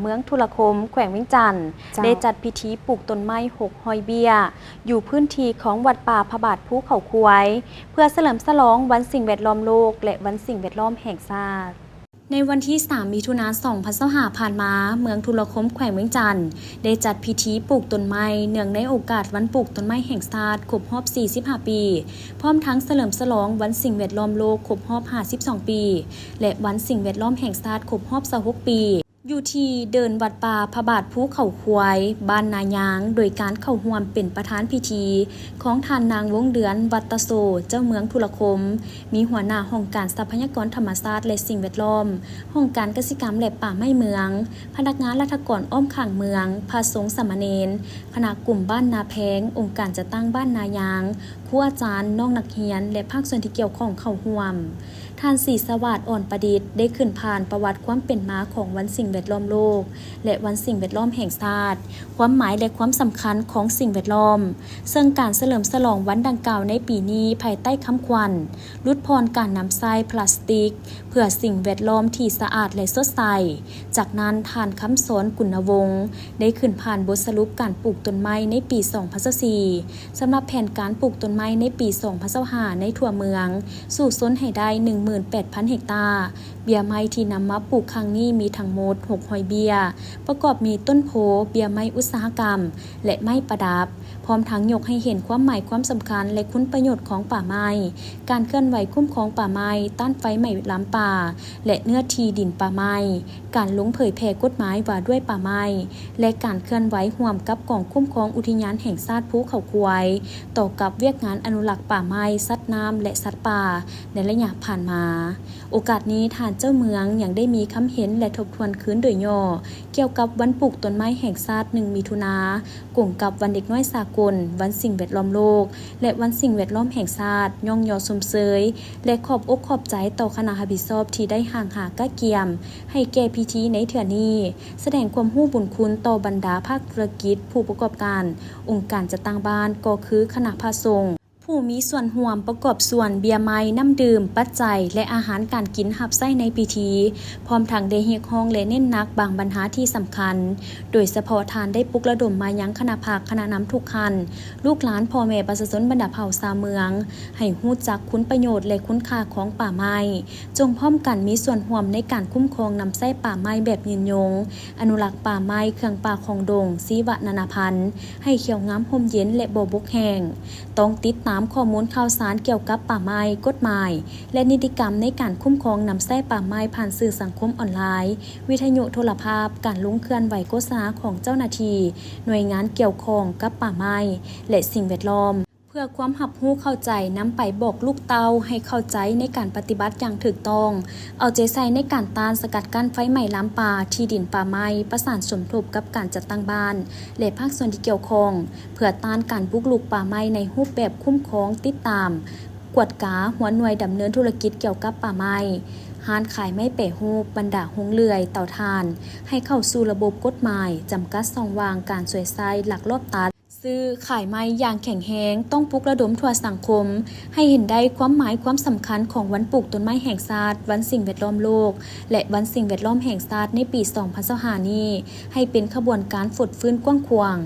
เมืองทุรคมแขวงเวียงจันทน์ได้จัดพิธีปลูกต้นไม้6 หอยเบี้ยอยู่พื้นที่ของวัดป่าพระบาทภูเขาควายเพื่อเฉลิมฉลองวันสิ่งแวดล้อมโลกและวันสิ่งแวดล้อมแห่งชาติในวันที่ 3 มิถุนายน 2025 ผ่านมาเมืองทุรคมแขวงเวียงจันทน์ได้จัดพิธีปลูกต้นไม้เนื่องในโอกาสวันปลูกต้นไม้แห่งชาติครบรอบ 45 ปีพร้อมทั้งเฉลิมฉลองวันสิ่งแวดล้อมโลกครบรอบ 52 ปีและวันสิ่งแวดล้อมแห่งชาติครบรอบ 26 ปีอยู่ที่เดินวัดป่าพระบาทภูเขาควายบ้านนายางโดยการเข้าร่วมเป็นประธานพิธีของท่านนางวงเดือนวัตตโสเจ้าเมืองทุรคมมีหัวหน้าห้องการทรัพยากรธรรมชาติและสิ่งแวดล้อมห้องการเกษตรกรรมและป่าไม้เมืองพนักงานราชการอ้อมข้างเมืองพระสงฆ์สามเณรคณะกลุ่มบ้านนาแพงองค์การจัดตั้งบ้านนายางครูอาจารย์น้องนักเรียนและภาคส่วนที่เกี่ยวข้องเข้าร่วมท่านศรีสวัสดิ์อ่อนประดิษฐ์ได้ขึ้นผ่านประวัติความเป็นมาของวันสิ่งแวดล้อมโลกและวันสิ่งแวดล้อมแห่งชาติความหมายและความสำคัญของสิ่งแวดล้อมซึ่งการเฉลิมฉลองวันดังกล่าวในปีนี้ภายใต้คำขวัญลดพรการนำทรายพลาสติกเพื่อสิ่งแวดล้อมที่สะอาดและสดใสจากนั้นท่านคำสอนกุณวงศ์ได้ขึ้นผ่านบทสรุปการปลูกต้นไม้ในปี 2024 สำหรับแผนการปลูกต้นไม้ในปี 2025 ในทั่วเมืองสู่ซนให้ได้ 18,000 เฮกตาร์เบี้ยไม้ที่นำมาปลูกครั้งนี้มีทั้งหมด6 หอยเบี้ยประกอบมีต้นโพเบี้ยไม้อุตสาหกรรมและไม้ประดับพร้อมทั้งยกให้เห็นความหมายความสำคัญและคุณประโยชน์ของป่าไม้การเคลื่อนไหวคุ้มครองป่าไม้ต้านไฟไหม้ล้ำป่าและเนื้อที่ดินป่าไม้การลงเผยแพร่กฎหมายว่าด้วยป่าไม้และการเคลื่อนไหวร่วมกับกองคุ้มครองอุทยานแห่งชาติภูเขาควายต่อกับเวียกงานอนุรักษ์ป่าไม้สัตว์น้ำและสัตว์ป่าในระยะผ่านมาโอกาสนี้ท่านเจ้าเมืองยังได้มีคำเห็นและทบทวนคืนโดยย่อเกี่ยวกับวันปลูกต้นไม้แห่งชาติ1 มิถุนายนกงกับวันเด็กน้อยสากลวันสิ่งแวดล้อมโลกและวันสิ่งแวดล้อมแห่งชาติย่องยอสมเสยและขอบอกขอบใจต่อคณะรับผิดชอบที่ได้ห่างหาก้าเกียมให้แก่พิธีในเถื่อนี้แสดงความรู้บุญคุณต่อบรรดาภาคธุรกิจผู้ประกอบการองค์การจัดตั้งบ้านก็คือคณะพระสงฆ์ผู้มีส่วนร่วมประกอบส่วนเบียร์ไม้น้ำดื่มปัจจัยและอาหารการกินหับไส้ในพิธีพร้อมทั้งได้เรียกร้องและเน้นหนักบางปัญหาที่สำคัญโดยเฉพาะทานได้ปลุกระดมมายังคณะภาคคณะนำทุกคันลูกหลานพ่อแม่ประชาชนบรรดาเผ่าชาวเมืองให้ฮู้จักคุณประโยชน์และคุณค่าของป่าไม้จงพร้อมกันมีส่วนร่วมในการคุ้มครองนำไส้ป่าไม้แบบยืนยงอนุรักษ์ป่าไม้เครื่องป่าของดงชีวนานาพันธุ์ให้เขียวงามห่มเย็นและบ่บกแห้งต้องติดตามข้อมูลข่าวสารเกี่ยวกับป่าไม้กฎหมายและนิติกรรมในการคุ้มครองนำไส้ป่าไม้ผ่านสื่อสังคมออนไลน์วิทยุโทรภาพการลงเคลื่อนไหวโฆษณาของเจ้าหน้าที่หน่วยงานเกี่ยวข้องกับป่าไม้และสิ่งแวดล้อมเพื่อความรับรู้เข้าใจนำไปบอกลูกเต้าให้เข้าใจในการปฏิบัติอย่างถูกต้องเอาใจใส่ในการต้านสกัดกั้นไฟไหม้ล้ำป่าที่ดินป่าไม้ประสานสมทบกับการจัดตั้งบ้านและภาคส่วนที่เกี่ยวข้องเพื่อต้านการบุกรุกป่าไม้ในรูปแบบคุ้มครองติดตามกวดกาหัวหน่วยดำเนินธุรกิจเกี่ยวกับป่าไม้ห้านขายไม้เป๋ฮูบบรรดาหงเลื่อยเต่าทานให้เข้าสู่ระบบกฎหมายจำกัดช่องว่างการสวยไซหลักลอบตัดซื้อขายไม้อย่างแข็งแรงต้องปลุกระดมทั่วสังคมให้เห็นได้ความหมายความสำคัญของวันปลูกต้นไม้แห่งชาติวันสิ่งแวดล้อมโลกและวันสิ่งแวดล้อมแห่งชาติในปี 2025 นี้ให้เป็นขบวนการฝุดฟื้นกว้างขวาง